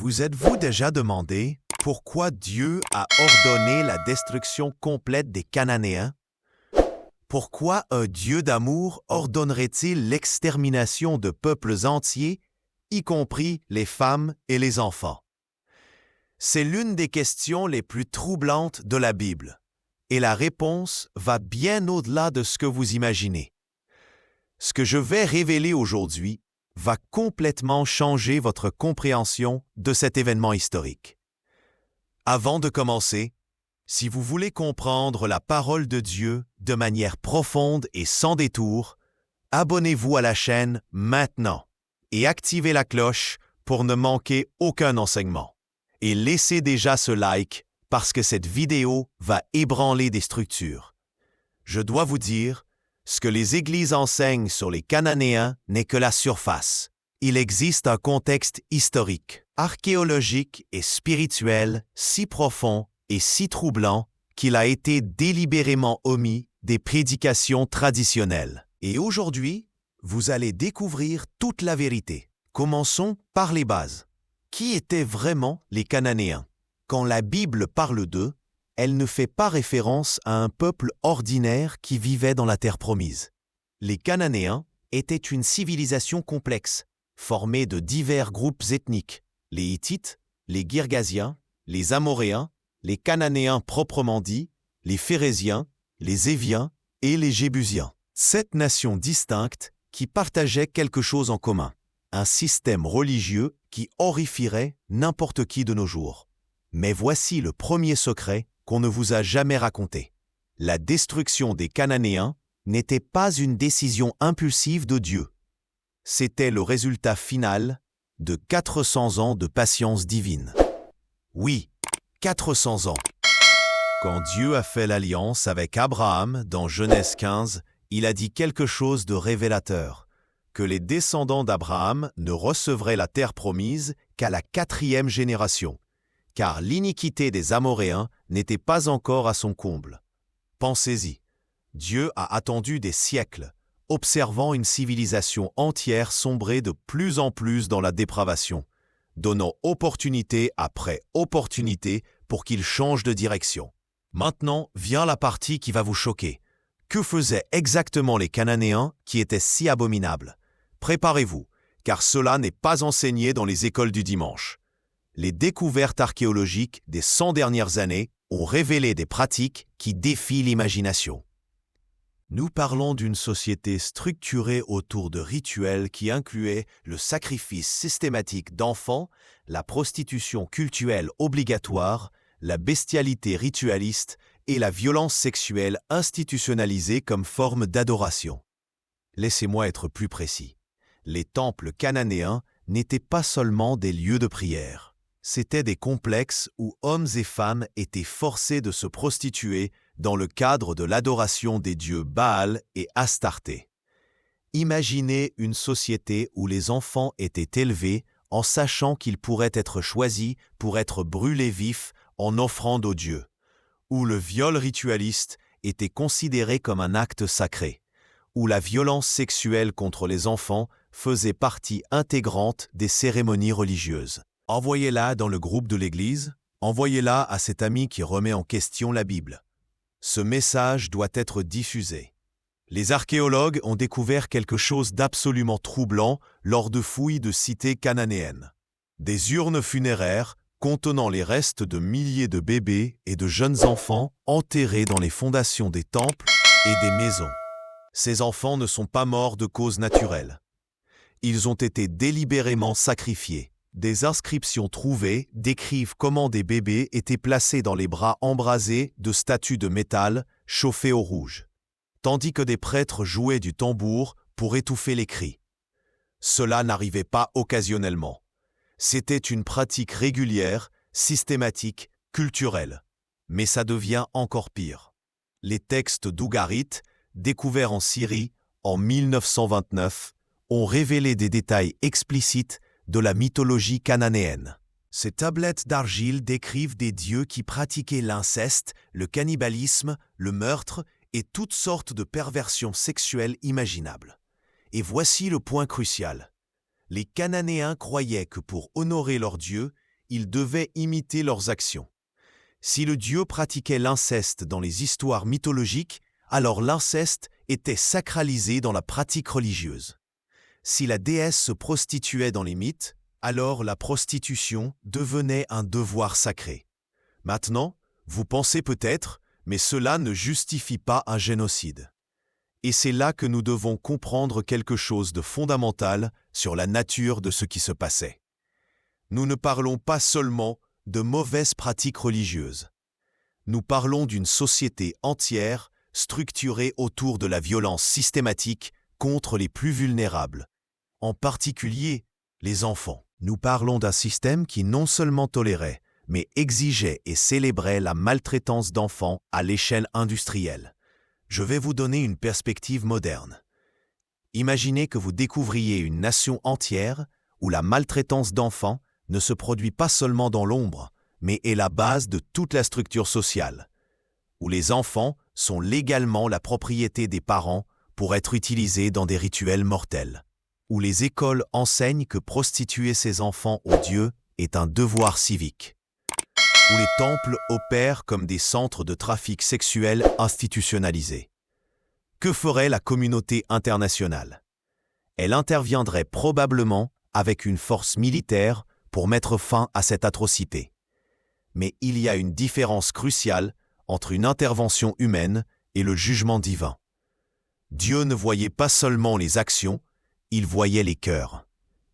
Vous êtes-vous déjà demandé pourquoi Dieu a ordonné la destruction complète des Cananéens? Pourquoi un Dieu d'amour ordonnerait-il l'extermination de peuples entiers, y compris les femmes et les enfants? C'est l'une des questions les plus troublantes de la Bible, et la réponse va bien au-delà de ce que vous imaginez. Ce que je vais révéler aujourd'hui va complètement changer votre compréhension de cet événement historique. Avant de commencer, si vous voulez comprendre la parole de Dieu de manière profonde et sans détour, abonnez-vous à la chaîne maintenant et activez la cloche pour ne manquer aucun enseignement. Et laissez déjà ce like parce que cette vidéo va ébranler des structures. Je dois vous dire, ce que les églises enseignent sur les Cananéens n'est que la surface. Il existe un contexte historique, archéologique et spirituel si profond et si troublant qu'il a été délibérément omis des prédications traditionnelles. Et aujourd'hui, vous allez découvrir toute la vérité. Commençons par les bases. Qui étaient vraiment les Cananéens? Quand la Bible parle d'eux, elle ne fait pas référence à un peuple ordinaire qui vivait dans la terre promise. Les Cananéens étaient une civilisation complexe, formée de divers groupes ethniques, les Hittites, les Girgasiens, les Amoréens, les Cananéens proprement dits, les Phéréziens, les Éviens et les Jébusiens. 7 nations distinctes qui partageaient quelque chose en commun, un système religieux qui horrifierait n'importe qui de nos jours. Mais voici le premier secret qu'on ne vous a jamais raconté. La destruction des Cananéens n'était pas une décision impulsive de Dieu. C'était le résultat final de 400 ans de patience divine. Oui, 400 ans. Quand Dieu a fait l'alliance avec Abraham dans Genèse 15, il a dit quelque chose de révélateur, que les descendants d'Abraham ne recevraient la terre promise qu'à la 4e génération, car l'iniquité des Amoréens n'était pas encore à son comble. Pensez-y, Dieu a attendu des siècles, observant une civilisation entière sombrer de plus en plus dans la dépravation, donnant opportunité après opportunité pour qu'il change de direction. Maintenant vient la partie qui va vous choquer. Que faisaient exactement les Cananéens qui étaient si abominables? Préparez-vous, car cela n'est pas enseigné dans les écoles du dimanche. Les découvertes archéologiques des 100 dernières années ont révélé des pratiques qui défient l'imagination. Nous parlons d'une société structurée autour de rituels qui incluaient le sacrifice systématique d'enfants, la prostitution cultuelle obligatoire, la bestialité ritualiste et la violence sexuelle institutionnalisée comme forme d'adoration. Laissez-moi être plus précis. Les temples cananéens n'étaient pas seulement des lieux de prière. C'étaient des complexes où hommes et femmes étaient forcés de se prostituer dans le cadre de l'adoration des dieux Baal et Astarté. Imaginez une société où les enfants étaient élevés en sachant qu'ils pourraient être choisis pour être brûlés vifs en offrande aux dieux, où le viol ritualiste était considéré comme un acte sacré, où la violence sexuelle contre les enfants faisait partie intégrante des cérémonies religieuses. Envoyez-la dans le groupe de l'Église, envoyez-la à cet ami qui remet en question la Bible. Ce message doit être diffusé. Les archéologues ont découvert quelque chose d'absolument troublant lors de fouilles de cités cananéennes. Des urnes funéraires contenant les restes de milliers de bébés et de jeunes enfants enterrés dans les fondations des temples et des maisons. Ces enfants ne sont pas morts de cause naturelle. Ils ont été délibérément sacrifiés. Des inscriptions trouvées décrivent comment des bébés étaient placés dans les bras embrasés de statues de métal chauffées au rouge, tandis que des prêtres jouaient du tambour pour étouffer les cris. Cela n'arrivait pas occasionnellement. C'était une pratique régulière, systématique, culturelle. Mais ça devient encore pire. Les textes d'Ougarit, découverts en Syrie en 1929, ont révélé des détails explicites de la mythologie cananéenne. Ces tablettes d'argile décrivent des dieux qui pratiquaient l'inceste, le cannibalisme, le meurtre et toutes sortes de perversions sexuelles imaginables. Et voici le point crucial. Les Cananéens croyaient que pour honorer leur Dieu, ils devaient imiter leurs actions. Si le dieu pratiquait l'inceste dans les histoires mythologiques, alors l'inceste était sacralisé dans la pratique religieuse. Si la déesse se prostituait dans les mythes, alors la prostitution devenait un devoir sacré. Maintenant, vous pensez peut-être, mais cela ne justifie pas un génocide. Et c'est là que nous devons comprendre quelque chose de fondamental sur la nature de ce qui se passait. Nous ne parlons pas seulement de mauvaises pratiques religieuses. Nous parlons d'une société entière structurée autour de la violence systématique contre les plus vulnérables, en particulier les enfants. Nous parlons d'un système qui non seulement tolérait, mais exigeait et célébrait la maltraitance d'enfants à l'échelle industrielle. Je vais vous donner une perspective moderne. Imaginez que vous découvriez une nation entière où la maltraitance d'enfants ne se produit pas seulement dans l'ombre, mais est la base de toute la structure sociale, où les enfants sont légalement la propriété des parents pour être utilisés dans des rituels mortels, où les écoles enseignent que prostituer ses enfants aux dieux est un devoir civique, où les temples opèrent comme des centres de trafic sexuel institutionnalisés. Que ferait la communauté internationale? Elle interviendrait probablement avec une force militaire pour mettre fin à cette atrocité. Mais il y a une différence cruciale entre une intervention humaine et le jugement divin. Dieu ne voyait pas seulement les actions, il voyait les cœurs,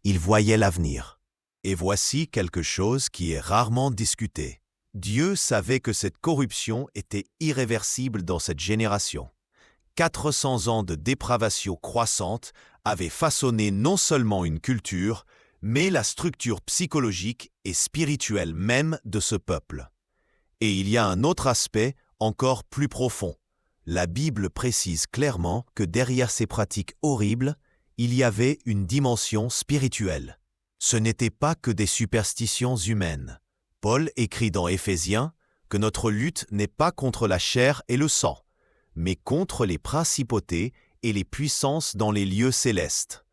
il voyait l'avenir. Et voici quelque chose qui est rarement discuté. Dieu savait que cette corruption était irréversible dans cette génération. 400 ans de dépravation croissante avaient façonné non seulement une culture, mais la structure psychologique et spirituelle même de ce peuple. Et il y a un autre aspect encore plus profond. La Bible précise clairement que derrière ces pratiques horribles, il y avait une dimension spirituelle. Ce n'étaient pas que des superstitions humaines. Paul écrit dans Éphésiens que notre lutte n'est pas contre la chair et le sang, mais contre les principautés et les puissances dans les lieux célestes.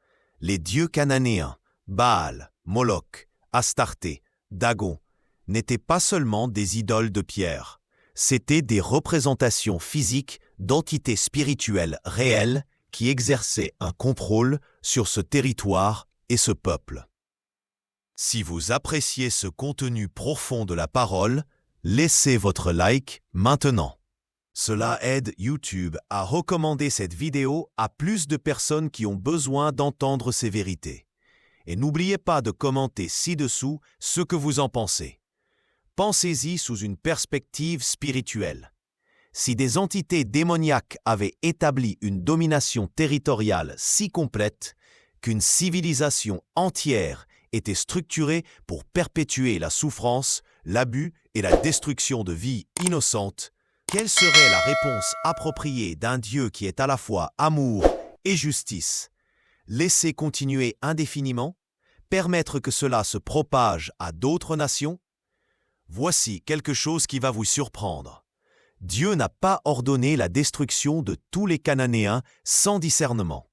Les dieux cananéens, Baal, Moloch, Astarté, Dagon, n'étaient pas seulement des idoles de pierre, c'étaient des représentations physiques d'entités spirituelles réelles qui exerçaient un contrôle sur ce territoire et ce peuple. Si vous appréciez ce contenu profond de la parole, laissez votre like maintenant. Cela aide YouTube à recommander cette vidéo à plus de personnes qui ont besoin d'entendre ces vérités. Et n'oubliez pas de commenter ci-dessous ce que vous en pensez. Pensez-y sous une perspective spirituelle. Si des entités démoniaques avaient établi une domination territoriale si complète qu'une civilisation entière était structurée pour perpétuer la souffrance, l'abus et la destruction de vies innocentes, quelle serait la réponse appropriée d'un Dieu qui est à la fois amour et justice? Laisser continuer indéfiniment? Permettre que cela se propage à d'autres nations? Voici quelque chose qui va vous surprendre. Dieu n'a pas ordonné la destruction de tous les Cananéens sans discernement.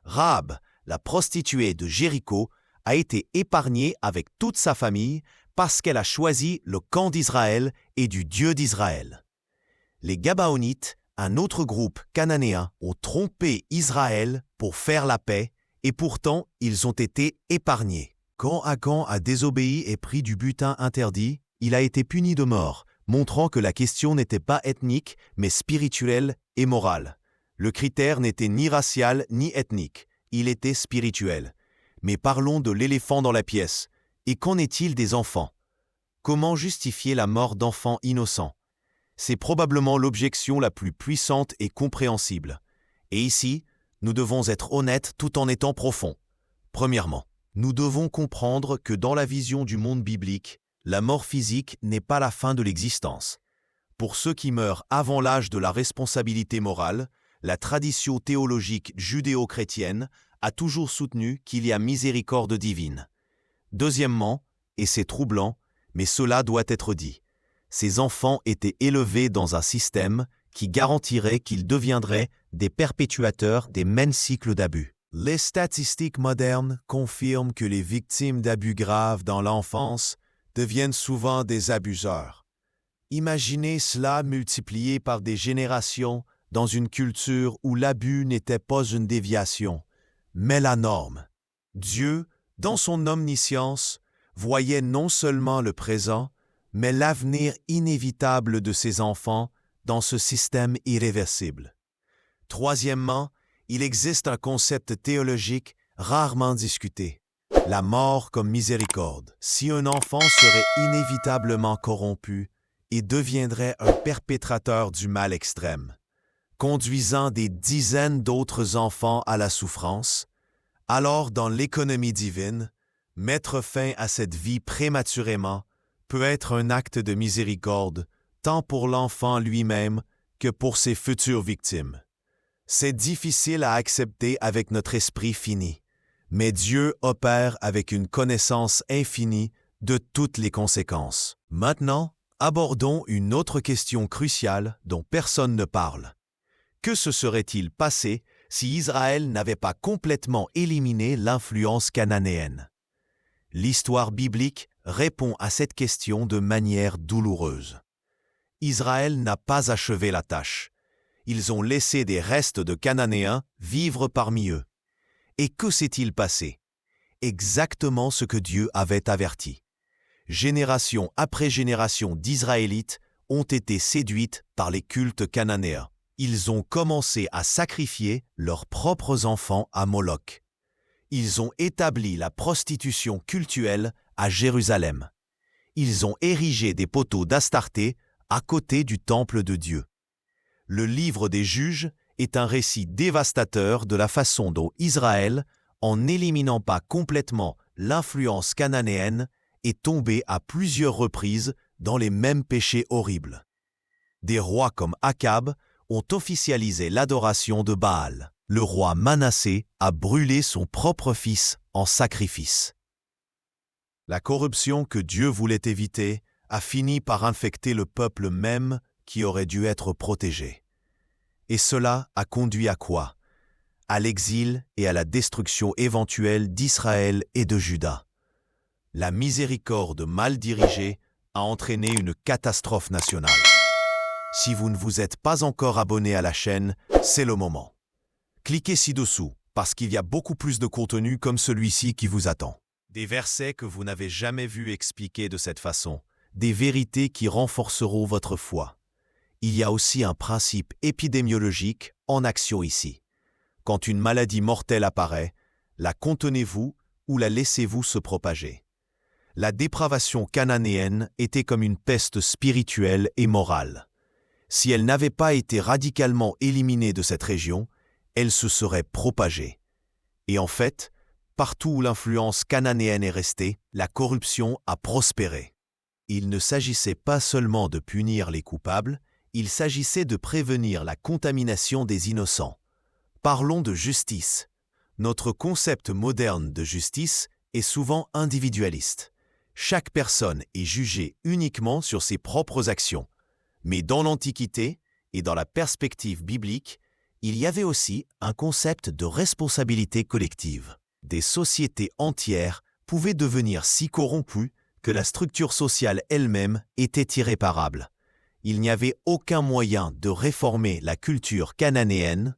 Rahab, la prostituée de Jéricho, a été épargnée avec toute sa famille parce qu'elle a choisi le camp d'Israël et du Dieu d'Israël. Les Gabaonites, un autre groupe cananéen, ont trompé Israël pour faire la paix et pourtant ils ont été épargnés. Quand Akan a désobéi et pris du butin interdit, il a été puni de mort, montrant que la question n'était pas ethnique mais spirituelle et morale. Le critère n'était ni racial ni ethnique, il était spirituel. Mais parlons de l'éléphant dans la pièce. Et qu'en est-il des enfants? Comment justifier la mort d'enfants innocents? C'est probablement l'objection la plus puissante et compréhensible. Et ici, nous devons être honnêtes tout en étant profonds. Premièrement, nous devons comprendre que dans la vision du monde biblique, la mort physique n'est pas la fin de l'existence. Pour ceux qui meurent avant l'âge de la responsabilité morale, la tradition théologique judéo-chrétienne a toujours soutenu qu'il y a miséricorde divine. Deuxièmement, et c'est troublant, mais cela doit être dit, ces enfants étaient élevés dans un système qui garantirait qu'ils deviendraient des perpétuateurs des mêmes cycles d'abus. Les statistiques modernes confirment que les victimes d'abus graves dans l'enfance deviennent souvent des abuseurs. Imaginez cela multiplié par des générations dans une culture où l'abus n'était pas une déviation, mais la norme. Dieu, dans son omniscience, voyait non seulement le présent, mais l'avenir inévitable de ses enfants dans ce système irréversible. Troisièmement, il existe un concept théologique rarement discuté: la mort comme miséricorde. Si un enfant serait inévitablement corrompu et deviendrait un perpétrateur du mal extrême, conduisant des dizaines d'autres enfants à la souffrance, alors dans l'économie divine, mettre fin à cette vie prématurément peut être un acte de miséricorde, tant pour l'enfant lui-même que pour ses futures victimes. C'est difficile à accepter avec notre esprit fini, mais Dieu opère avec une connaissance infinie de toutes les conséquences. Maintenant, abordons une autre question cruciale dont personne ne parle. Que se serait-il passé si Israël n'avait pas complètement éliminé l'influence cananéenne? L'histoire biblique répond à cette question de manière douloureuse. Israël n'a pas achevé la tâche. Ils ont laissé des restes de Cananéens vivre parmi eux. Et que s'est-il passé? Exactement ce que Dieu avait averti. Génération après génération d'Israélites ont été séduites par les cultes cananéens. Ils ont commencé à sacrifier leurs propres enfants à Moloch. Ils ont établi la prostitution cultuelle à Jérusalem. Ils ont érigé des poteaux d'Astarté à côté du temple de Dieu. Le livre des Juges est un récit dévastateur de la façon dont Israël, en n'éliminant pas complètement l'influence cananéenne, est tombé à plusieurs reprises dans les mêmes péchés horribles. Des rois comme Akab ont officialisé l'adoration de Baal. Le roi Manassé a brûlé son propre fils en sacrifice. La corruption que Dieu voulait éviter a fini par infecter le peuple même qui aurait dû être protégé. Et cela a conduit à quoi? À l'exil et à la destruction éventuelle d'Israël et de Juda. La miséricorde mal dirigée a entraîné une catastrophe nationale. Si vous ne vous êtes pas encore abonné à la chaîne, c'est le moment. Cliquez ci-dessous, parce qu'il y a beaucoup plus de contenu comme celui-ci qui vous attend. Des versets que vous n'avez jamais vus expliqués de cette façon, des vérités qui renforceront votre foi. Il y a aussi un principe épidémiologique en action ici. Quand une maladie mortelle apparaît, la contenez-vous ou la laissez-vous se propager? La dépravation cananéenne était comme une peste spirituelle et morale. Si elle n'avait pas été radicalement éliminée de cette région, elle se serait propagée. Et en fait, partout où l'influence cananéenne est restée, la corruption a prospéré. Il ne s'agissait pas seulement de punir les coupables, il s'agissait de prévenir la contamination des innocents. Parlons de justice. Notre concept moderne de justice est souvent individualiste. Chaque personne est jugée uniquement sur ses propres actions. Mais dans l'Antiquité et dans la perspective biblique, il y avait aussi un concept de responsabilité collective. Des sociétés entières pouvaient devenir si corrompues que la structure sociale elle-même était irréparable. Il n'y avait aucun moyen de réformer la culture cananéenne.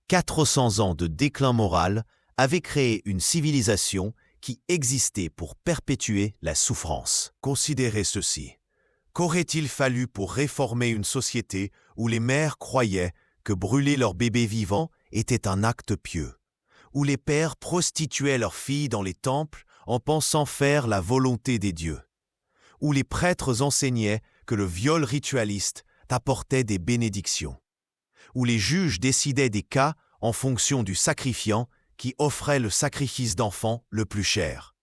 400 ans de déclin moral avaient créé une civilisation qui existait pour perpétuer la souffrance. Considérez ceci. Qu'aurait-il fallu pour réformer une société où les mères croyaient que brûler leur bébé vivant était un acte pieux, où les pères prostituaient leurs filles dans les temples en pensant faire la volonté des dieux, où les prêtres enseignaient que le viol ritualiste apportait des bénédictions, où les juges décidaient des cas en fonction du sacrifiant qui offrait le sacrifice d'enfant le plus cher?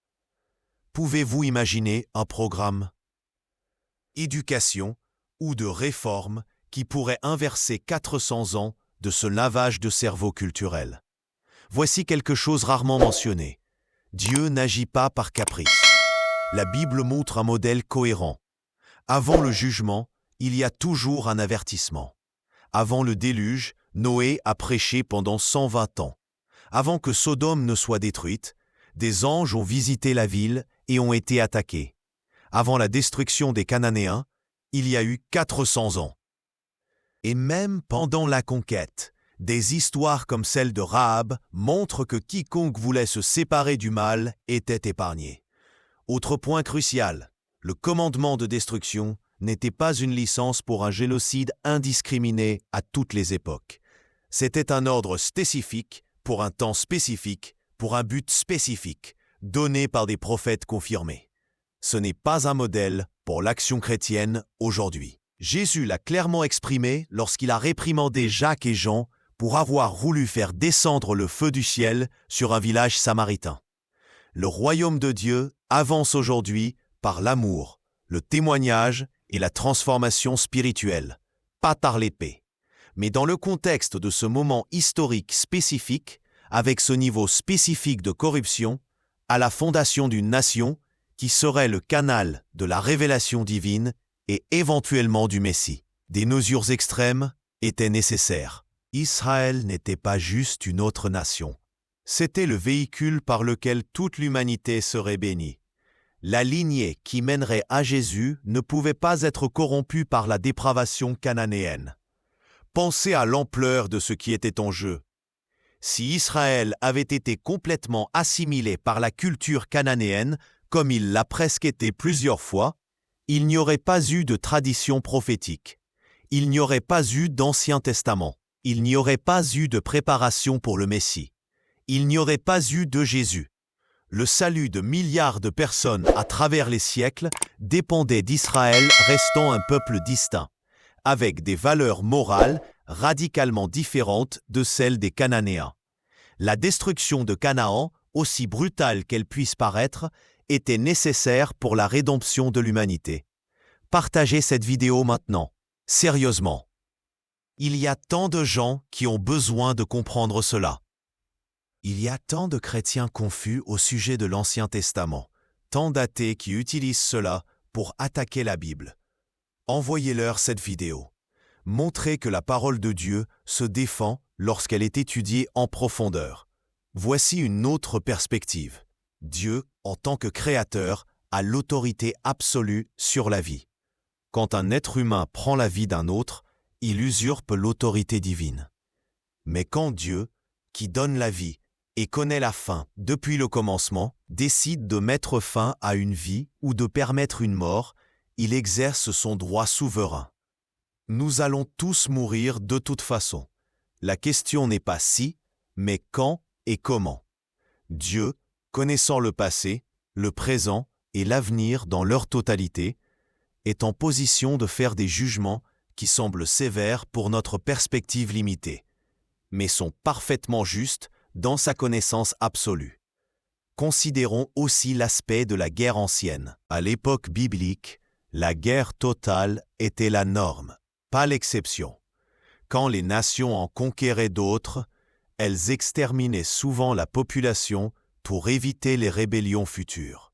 Pouvez-vous imaginer un programme éducation ou de réforme qui pourrait inverser 400 ans de ce lavage de cerveau culturel? Voici quelque chose rarement mentionné. Dieu n'agit pas par caprice. La Bible montre un modèle cohérent. Avant le jugement, il y a toujours un avertissement. Avant le déluge, Noé a prêché pendant 120 ans. Avant que Sodome ne soit détruite, des anges ont visité la ville et ont été attaqués. avant la destruction des Cananéens, il y a eu 400 ans. Et même pendant la conquête, des histoires comme celle de Rahab montrent que quiconque voulait se séparer du mal était épargné. Autre point crucial, le commandement de destruction n'était pas une licence pour un génocide indiscriminé à toutes les époques. C'était un ordre spécifique, pour un temps spécifique, pour un but spécifique, donné par des prophètes confirmés. Ce n'est pas un modèle pour l'action chrétienne aujourd'hui. Jésus l'a clairement exprimé lorsqu'il a réprimandé Jacques et Jean pour avoir voulu faire descendre le feu du ciel sur un village samaritain. Le royaume de Dieu avance aujourd'hui par l'amour, le témoignage et la transformation spirituelle, pas par l'épée. Mais dans le contexte de ce moment historique spécifique, avec ce niveau spécifique de corruption, à la fondation d'une nation qui serait le canal de la révélation divine et éventuellement du Messie. Des mesures extrêmes étaient nécessaires. Israël n'était pas juste une autre nation. C'était le véhicule par lequel toute l'humanité serait bénie. La lignée qui mènerait à Jésus ne pouvait pas être corrompue par la dépravation cananéenne. Pensez à l'ampleur de ce qui était en jeu. Si Israël avait été complètement assimilé par la culture cananéenne, comme il l'a presque été plusieurs fois, il n'y aurait pas eu de tradition prophétique. Il n'y aurait pas eu d'Ancien Testament. Il n'y aurait pas eu de préparation pour le Messie. Il n'y aurait pas eu de Jésus. Le salut de milliards de personnes à travers les siècles dépendait d'Israël restant un peuple distinct, avec des valeurs morales radicalement différentes de celles des Cananéens. La destruction de Canaan, aussi brutale qu'elle puisse paraître, était nécessaire pour la rédemption de l'humanité. Partagez cette vidéo maintenant. Sérieusement. Il y a tant de gens qui ont besoin de comprendre cela. Il y a tant de chrétiens confus au sujet de l'Ancien Testament, tant d'athées qui utilisent cela pour attaquer la Bible. Envoyez-leur cette vidéo. Montrez que la parole de Dieu se défend lorsqu'elle est étudiée en profondeur. Voici une autre perspective. Dieu, en tant que créateur, a l'autorité absolue sur la vie. Quand un être humain prend la vie d'un autre, il usurpe l'autorité divine. Mais quand Dieu, qui donne la vie et connaît la fin depuis le commencement, décide de mettre fin à une vie ou de permettre une mort, il exerce son droit souverain. Nous allons tous mourir de toute façon. La question n'est pas si, mais quand et comment. Dieu, connaissant le passé, le présent et l'avenir dans leur totalité, est en position de faire des jugements qui semblent sévères pour notre perspective limitée, mais sont parfaitement justes dans sa connaissance absolue. Considérons aussi l'aspect de la guerre ancienne. À l'époque biblique, la guerre totale était la norme, pas l'exception. Quand les nations en conquéraient d'autres, elles exterminaient souvent la population pour éviter les rébellions futures.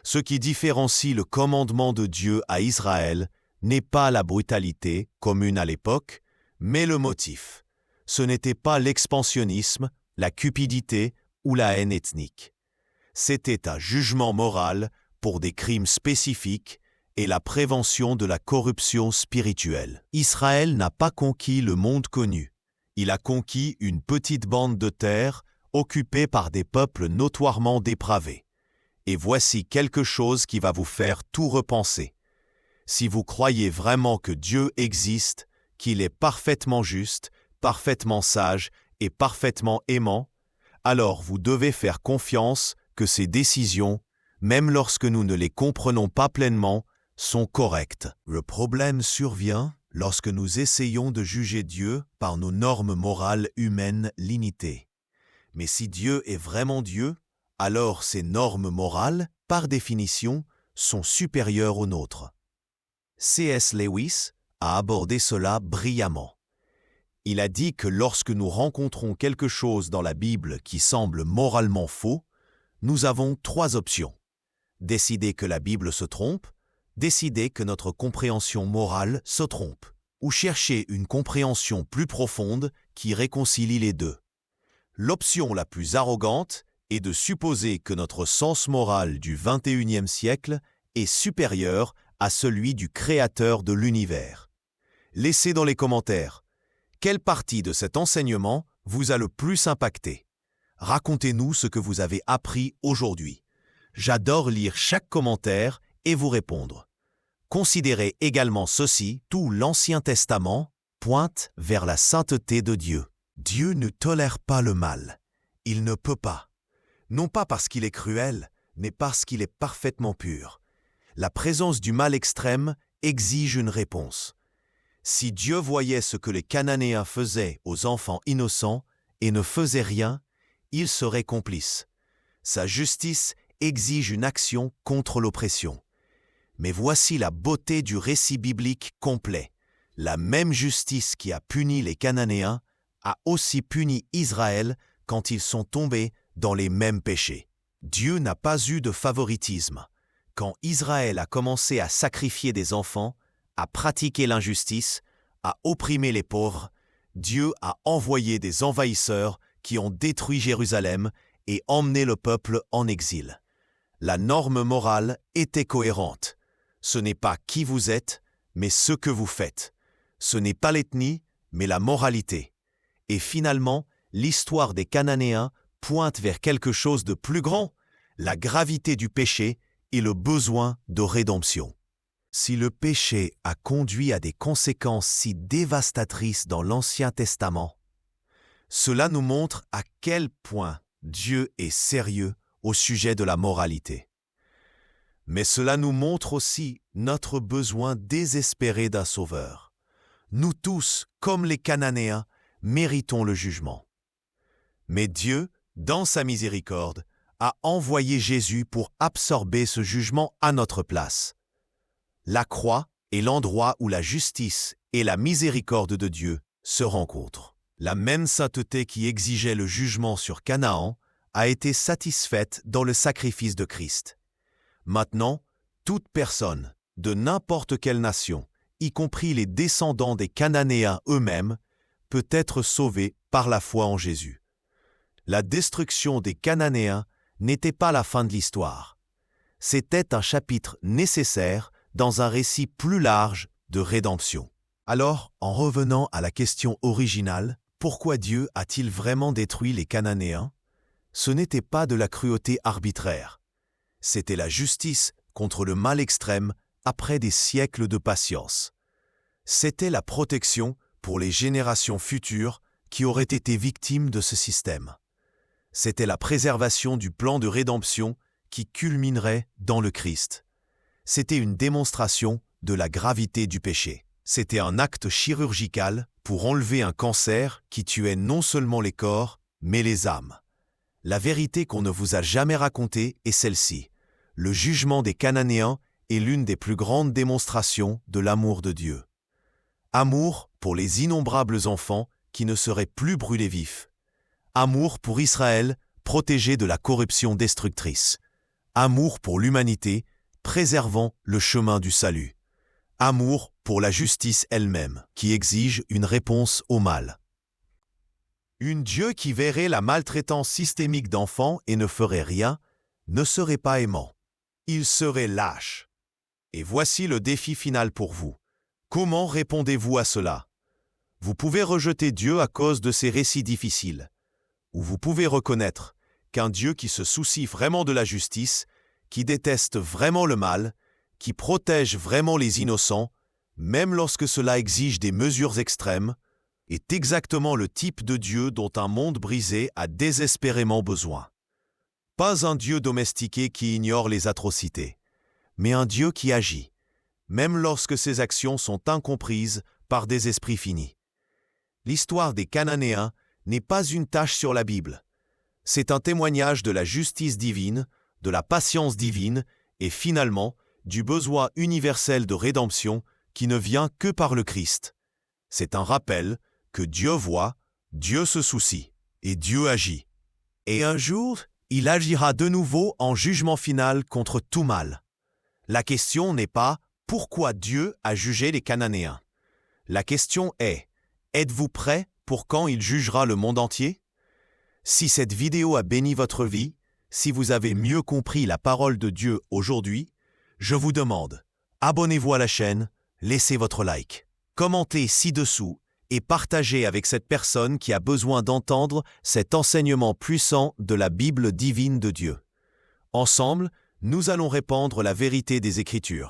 Ce qui différencie le commandement de Dieu à Israël n'est pas la brutalité commune à l'époque, mais le motif. Ce n'était pas l'expansionnisme, la cupidité ou la haine ethnique. C'était un jugement moral pour des crimes spécifiques et la prévention de la corruption spirituelle. Israël n'a pas conquis le monde connu. Il a conquis une petite bande de terre occupée par des peuples notoirement dépravés. Et voici quelque chose qui va vous faire tout repenser. Si vous croyez vraiment que Dieu existe, qu'il est parfaitement juste, parfaitement sage et parfaitement aimant, alors vous devez faire confiance que ses décisions, même lorsque nous ne les comprenons pas pleinement, sont correctes. Le problème survient lorsque nous essayons de juger Dieu par nos normes morales humaines limitées. Mais si Dieu est vraiment Dieu, alors ses normes morales, par définition, sont supérieures aux nôtres. C.S. Lewis a abordé cela brillamment. Il a dit que lorsque nous rencontrons quelque chose dans la Bible qui semble moralement faux, nous avons 3 options. Décider que la Bible se trompe, décider que notre compréhension morale se trompe, ou chercher une compréhension plus profonde qui réconcilie les deux. L'option la plus arrogante est de supposer que notre sens moral du XXIe siècle est supérieur à celui du Créateur de l'univers. Laissez dans les commentaires quelle partie de cet enseignement vous a le plus impacté. Racontez-nous ce que vous avez appris aujourd'hui. J'adore lire chaque commentaire et vous répondre. Considérez également ceci, tout l'Ancien Testament pointe vers la sainteté de Dieu. Dieu ne tolère pas le mal. Il ne peut pas. Non pas parce qu'il est cruel, mais parce qu'il est parfaitement pur. La présence du mal extrême exige une réponse. Si Dieu voyait ce que les Cananéens faisaient aux enfants innocents et ne faisait rien, il serait complice. Sa justice exige une action contre l'oppression. Mais voici la beauté du récit biblique complet. La même justice qui a puni les Cananéens a aussi puni Israël quand ils sont tombés dans les mêmes péchés. Dieu n'a pas eu de favoritisme. Quand Israël a commencé à sacrifier des enfants, à pratiquer l'injustice, à opprimer les pauvres, Dieu a envoyé des envahisseurs qui ont détruit Jérusalem et emmené le peuple en exil. La norme morale était cohérente. Ce n'est pas qui vous êtes, mais ce que vous faites. Ce n'est pas l'ethnie, mais la moralité. Et finalement, l'histoire des Cananéens pointe vers quelque chose de plus grand, la gravité du péché et le besoin de rédemption. Si le péché a conduit à des conséquences si dévastatrices dans l'Ancien Testament, cela nous montre à quel point Dieu est sérieux au sujet de la moralité. Mais cela nous montre aussi notre besoin désespéré d'un sauveur. Nous tous, comme les Cananéens, méritons le jugement. Mais Dieu, dans sa miséricorde, a envoyé Jésus pour absorber ce jugement à notre place. La croix est l'endroit où la justice et la miséricorde de Dieu se rencontrent. La même sainteté qui exigeait le jugement sur Canaan a été satisfaite dans le sacrifice de Christ. Maintenant, toute personne, de n'importe quelle nation, y compris les descendants des Cananéens eux-mêmes, peut être sauvée par la foi en Jésus. La destruction des Cananéens n'était pas la fin de l'histoire. C'était un chapitre nécessaire dans un récit plus large de rédemption. Alors, en revenant à la question originale, pourquoi Dieu a-t-il vraiment détruit les Cananéens? Ce n'était pas de la cruauté arbitraire. C'était la justice contre le mal extrême après des siècles de patience. C'était la protection pour les générations futures qui auraient été victimes de ce système. C'était la préservation du plan de rédemption qui culminerait dans le Christ. C'était une démonstration de la gravité du péché. C'était un acte chirurgical pour enlever un cancer qui tuait non seulement les corps, mais les âmes. La vérité qu'on ne vous a jamais racontée est celle-ci. Le jugement des Cananéens est l'une des plus grandes démonstrations de l'amour de Dieu. Amour pour les innombrables enfants qui ne seraient plus brûlés vifs. Amour pour Israël, protégé de la corruption destructrice. Amour pour l'humanité, préservant le chemin du salut. Amour pour la justice elle-même, qui exige une réponse au mal. Un Dieu qui verrait la maltraitance systémique d'enfants et ne ferait rien, ne serait pas aimant. Il serait lâche. Et voici le défi final pour vous. Comment répondez-vous à cela? Vous pouvez rejeter Dieu à cause de ces récits difficiles. Ou vous pouvez reconnaître qu'un Dieu qui se soucie vraiment de la justice, qui déteste vraiment le mal, qui protège vraiment les innocents, même lorsque cela exige des mesures extrêmes, est exactement le type de Dieu dont un monde brisé a désespérément besoin. Pas un Dieu domestiqué qui ignore les atrocités, mais un Dieu qui agit, même lorsque ses actions sont incomprises par des esprits finis. L'histoire des Cananéens n'est pas une tache sur la Bible. C'est un témoignage de la justice divine, de la patience divine et finalement du besoin universel de rédemption qui ne vient que par le Christ. C'est un rappel que Dieu voit, Dieu se soucie et Dieu agit. Et un jour, il agira de nouveau en jugement final contre tout mal. La question n'est pas « Pourquoi Dieu a jugé les Cananéens ?» La question est « Êtes-vous prêt pour quand il jugera le monde entier ?» Si cette vidéo a béni votre vie, si vous avez mieux compris la parole de Dieu aujourd'hui, Je vous demande, abonnez-vous à la chaîne, laissez votre like, commentez ci-dessous et partagez avec cette personne qui a besoin d'entendre cet enseignement puissant de la Bible divine de Dieu. Ensemble, nous allons répandre la vérité des Écritures.